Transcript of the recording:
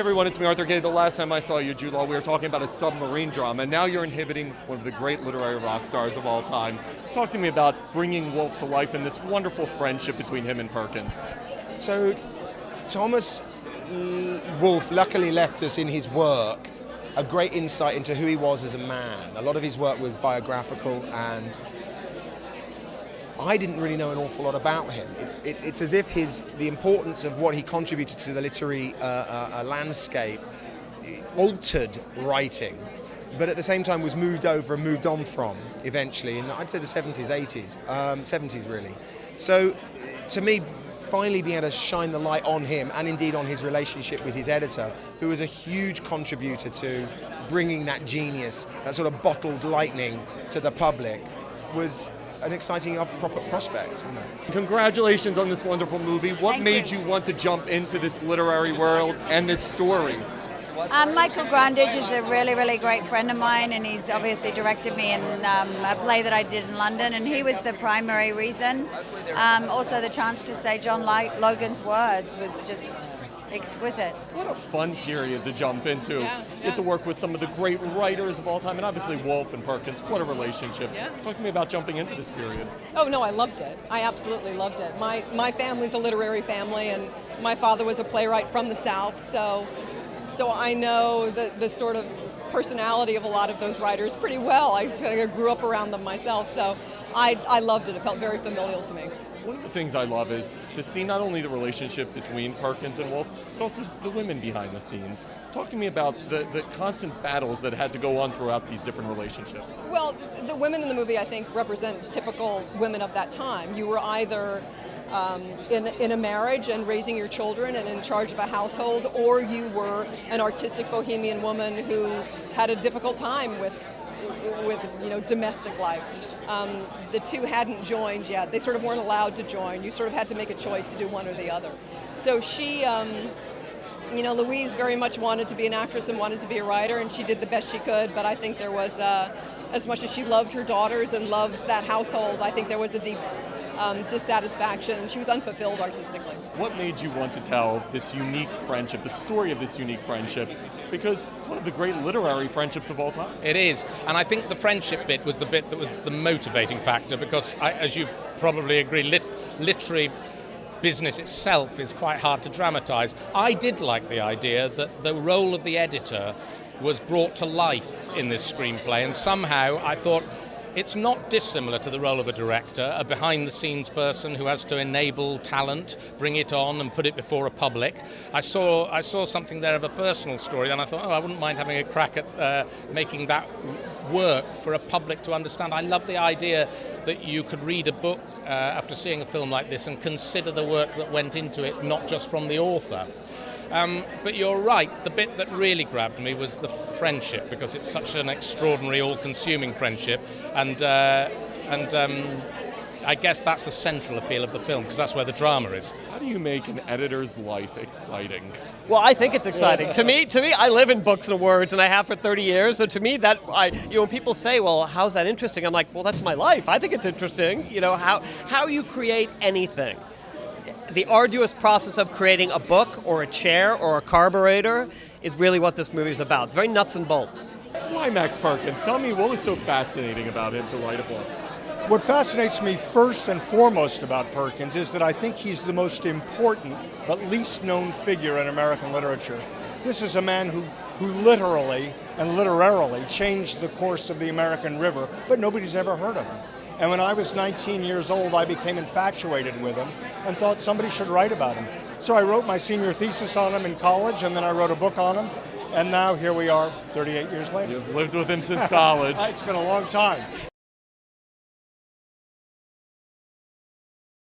everyone, it's me, Arthur Kade. The last time I saw you, Jude Law, we were talking about a submarine drama, and now you're inhibiting one of the great literary rock stars of all time. Talk to me about bringing Wolfe to life and this wonderful friendship between him and Perkins. So, Thomas Wolfe luckily left us in his work a great insight into who he was as a man. A lot of his work was biographical, and I didn't really know an awful lot about him. It's as if the importance of what he contributed to the literary landscape altered writing, but at the same time was moved over and moved on from eventually in, I'd say, the 70s, 80s, 70s really. So to me, finally being able to shine the light on him and indeed on his relationship with his editor, who was a huge contributor to bringing that genius, that sort of bottled lightning to the public, was an exciting prospect. You know. Congratulations on this wonderful movie. What made you want to jump into this literary world and this story? Michael Grandage is a really, really great friend of mine, and he's obviously directed me in a play that I did in London, and he was the primary reason. Also, the chance to say John Logan's words was just exquisite. What a fun period to jump into. Yeah. Get to work with some of the great writers of all time, and obviously Wolfe and Perkins. What a relationship. Yeah. Talk to me about jumping into this period. Oh no, I loved it. I absolutely loved it. My family's a literary family, and my father was a playwright from the South, so I know the sort of personality of a lot of those writers pretty well. I kind of grew up around them myself, so I loved it. It felt very familial to me. One of the things I love is to see not only the relationship between Perkins and Wolfe, but also the women behind the scenes. Talk to me about the constant battles that had to go on throughout these different relationships. Well, the women in the movie, I think, represent typical women of that time. You were either in a marriage and raising your children and in charge of a household, or you were an artistic bohemian woman who had a difficult time with domestic life. The two hadn't joined yet. They sort of weren't allowed to join. You sort of had to make a choice to do one or the other. So she, Louise very much wanted to be an actress and wanted to be a writer, and she did the best she could, but I think there was, as much as she loved her daughters and loved that household, I think there was a deep dissatisfaction, and she was unfulfilled artistically. What made you want to tell this unique friendship, the story of this unique friendship? Because it's one of the great literary friendships of all time. It is, and I think the friendship bit was the bit that was the motivating factor, because as you probably agree, literary business itself is quite hard to dramatize. I did like the idea that the role of the editor was brought to life in this screenplay, and somehow I thought it's not dissimilar to the role of a director, a behind-the-scenes person who has to enable talent, bring it on and put it before a public. I saw something there of a personal story, and I thought, I wouldn't mind having a crack at making that work for a public to understand. I love the idea that you could read a book after seeing a film like this and consider the work that went into it, not just from the author. But you're right, the bit that really grabbed me was the friendship, because it's such an extraordinary, all-consuming friendship, and I guess that's the central appeal of the film, because that's where the drama is. How do you make an editor's life exciting? Well, I think it's exciting. To me, I live in books and words, and I have for 30 years. So to me, when people say, "Well, how's that interesting?" I'm like, "Well, that's my life. I think it's interesting." How you create anything. The arduous process of creating a book or a chair or a carburetor is really what this movie is about. It's very nuts and bolts. Why Max Perkins? Tell me what was so fascinating about him to write a book. What fascinates me first and foremost about Perkins is that I think he's the most important but least known figure in American literature. This is a man who literally and literarily changed the course of the American river, but nobody's ever heard of him. And when I was 19 years old, I became infatuated with him and thought somebody should write about him. So I wrote my senior thesis on him in college, and then I wrote a book on him. And now here we are 38 years later. You've lived with him since college. It's been a long time.